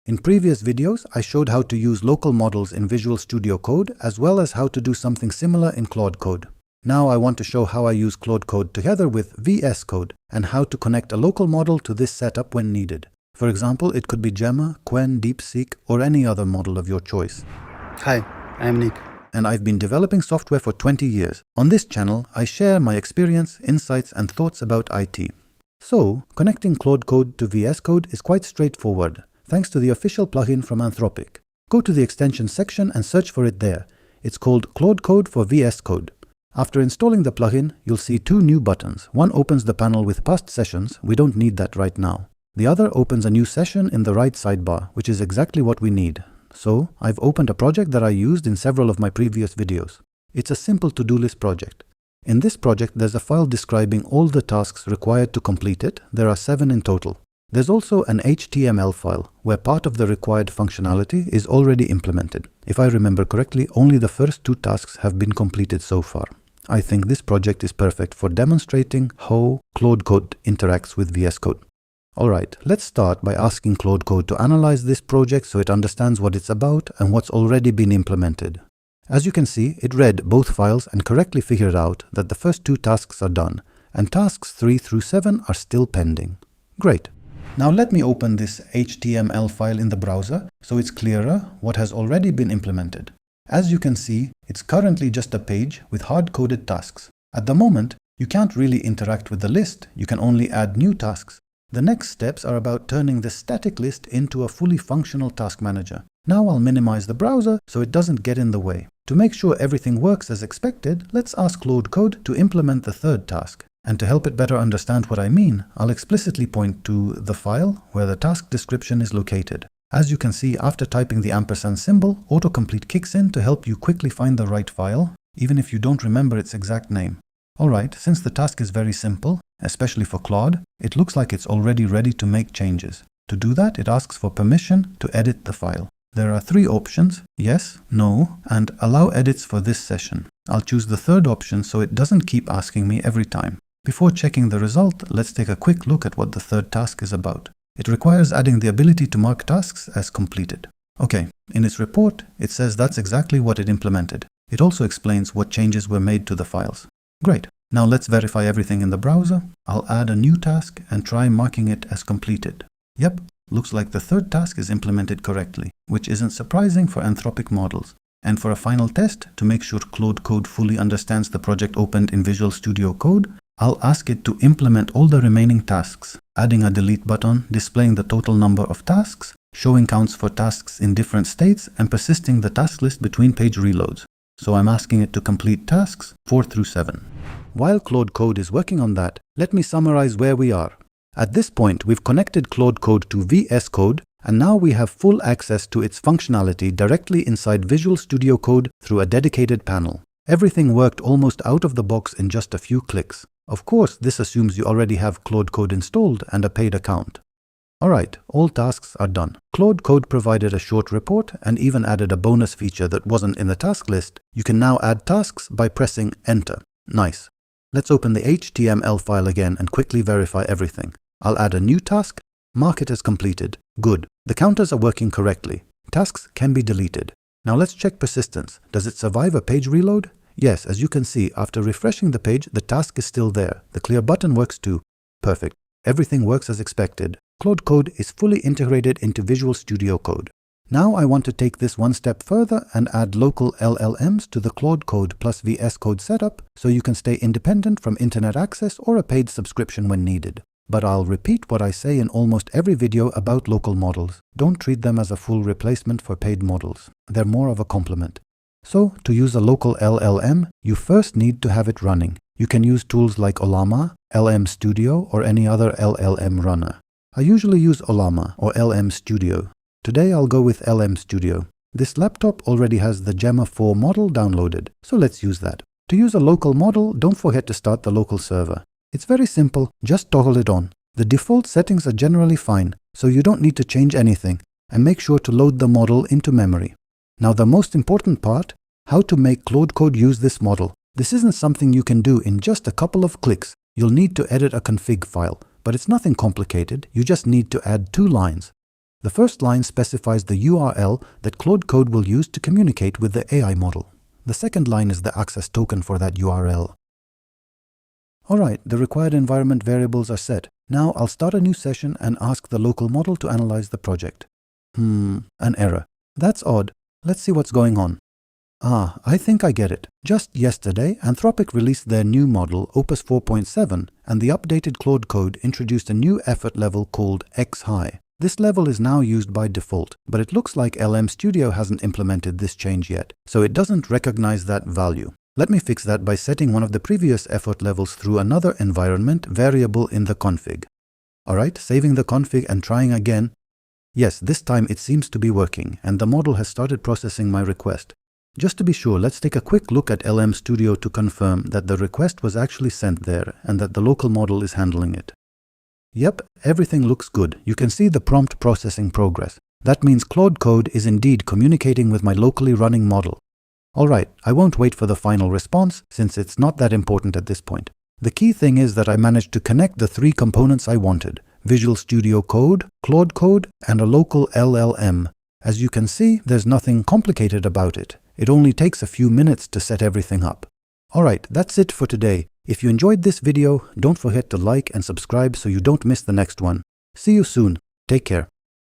In previous videos, I showed how to use local models in Visual Studio Code as well as how to do something similar in Claude Code. Now I want to show how I use Claude Code together with VS Code and how to connect a local model to this setup when needed. For example, it could be Gemma, Qwen, DeepSeek, or any other model of your choice. Hi, I'm Nick. And I've been developing software for 20 years. On this channel, I share my experience, insights, and thoughts about IT. So, connecting Claude Code to VS Code is quite straightforward, thanks to the official plugin from Anthropic. Go to the extensions section and search for it there. It's called Claude Code for VS Code. After installing the plugin, you'll see two new buttons. One opens the panel with past sessions. We don't need that right now. The other opens a new session in the right sidebar, which is exactly what we need. So, I've opened a project that I used in several of my previous videos. It's a simple to-do list project. In this project, there's a file describing all the tasks required to complete it. There are 7 in total. There's also an HTML file, where part of the required functionality is already implemented. If I remember correctly, only the first 2 tasks have been completed so far. I think this project is perfect for demonstrating how Claude Code interacts with VS Code. Alright, let's start by asking Claude Code to analyze this project so it understands what it's about and what's already been implemented. As you can see, it read both files and correctly figured out that the first 2 tasks are done, and tasks 3 through 7 are still pending. Great. Now let me open this HTML file in the browser so it's clearer what has already been implemented. As you can see, it's currently just a page with hard-coded tasks. At the moment, you can't really interact with the list, you can only add new tasks. The next steps are about turning the static list into a fully functional task manager. Now I'll minimize the browser so it doesn't get in the way. To make sure everything works as expected, let's ask Claude Code to implement the third task. And to help it better understand what I mean, I'll explicitly point to the file where the task description is located. As you can see, after typing the ampersand symbol, autocomplete kicks in to help you quickly find the right file, even if you don't remember its exact name. Alright, since the task is very simple, especially for Claude, it looks like it's already ready to make changes. To do that, it asks for permission to edit the file. There are 3 options, yes, no, and allow edits for this session. I'll choose the third option so it doesn't keep asking me every time. Before checking the result, let's take a quick look at what the third task is about. It requires adding the ability to mark tasks as completed. Okay, in its report, it says that's exactly what it implemented. It also explains what changes were made to the files. Great. Now let's verify everything in the browser. I'll add a new task and try marking it as completed. Yep, looks like the third task is implemented correctly, which isn't surprising for Anthropic models. And for a final test, to make sure Claude Code fully understands the project opened in Visual Studio Code, I'll ask it to implement all the remaining tasks, adding a delete button, displaying the total number of tasks, showing counts for tasks in different states, and persisting the task list between page reloads. So I'm asking it to complete tasks 4 through 7. While Claude Code is working on that, let me summarize where we are. At this point, we've connected Claude Code to VS Code, and now we have full access to its functionality directly inside Visual Studio Code through a dedicated panel. Everything worked almost out of the box in just a few clicks. Of course, this assumes you already have Claude Code installed and a paid account. Alright, all tasks are done. Claude Code provided a short report and even added a bonus feature that wasn't in the task list. You can now add tasks by pressing Enter. Nice. Let's open the HTML file again and quickly verify everything. I'll add a new task, mark it as completed. Good. The counters are working correctly. Tasks can be deleted. Now let's check persistence. Does it survive a page reload? Yes, as you can see, after refreshing the page, the task is still there. The clear button works too. Perfect. Everything works as expected. Claude Code is fully integrated into Visual Studio Code. Now I want to take this one step further and add local LLMs to the Claude Code plus VS Code setup so you can stay independent from internet access or a paid subscription when needed. But I'll repeat what I say in almost every video about local models. Don't treat them as a full replacement for paid models. They're more of a complement. So, to use a local LLM, you first need to have it running. You can use tools like Ollama, LM Studio, or any other LLM runner. I usually use Ollama or LM Studio. Today I'll go with LM Studio. This laptop already has the Gemma 4 model downloaded, so let's use that. To use a local model, don't forget to start the local server. It's very simple, just toggle it on. The default settings are generally fine, so you don't need to change anything, and make sure to load the model into memory. Now the most important part, how to make Claude Code use this model. This isn't something you can do in just a couple of clicks. You'll need to edit a config file, but it's nothing complicated. You just need to add 2 lines. The first line specifies the URL that Claude Code will use to communicate with the AI model. The second line is the access token for that URL. Alright, the required environment variables are set. Now I'll start a new session and ask the local model to analyze the project. An error. That's odd. Let's see what's going on. I think I get it. Just yesterday, Anthropic released their new model, Opus 4.7, and the updated Claude Code introduced a new effort level called X High. This level is now used by default, but it looks like LM Studio hasn't implemented this change yet, so it doesn't recognize that value. Let me fix that by setting one of the previous effort levels through another environment variable in the config. Alright, saving the config and trying again. Yes, this time it seems to be working, and the model has started processing my request. Just to be sure, let's take a quick look at LM Studio to confirm that the request was actually sent there and that the local model is handling it. Yep, everything looks good. You can see the prompt processing progress. That means Claude Code is indeed communicating with my locally running model. Alright, I won't wait for the final response since it's not that important at this point. The key thing is that I managed to connect the three components I wanted: Visual Studio Code, Claude Code, and a local LLM. As you can see, there's nothing complicated about it. It only takes a few minutes to set everything up. Alright, that's it for today. If you enjoyed this video, don't forget to like and subscribe so you don't miss the next one. See you soon. Take care.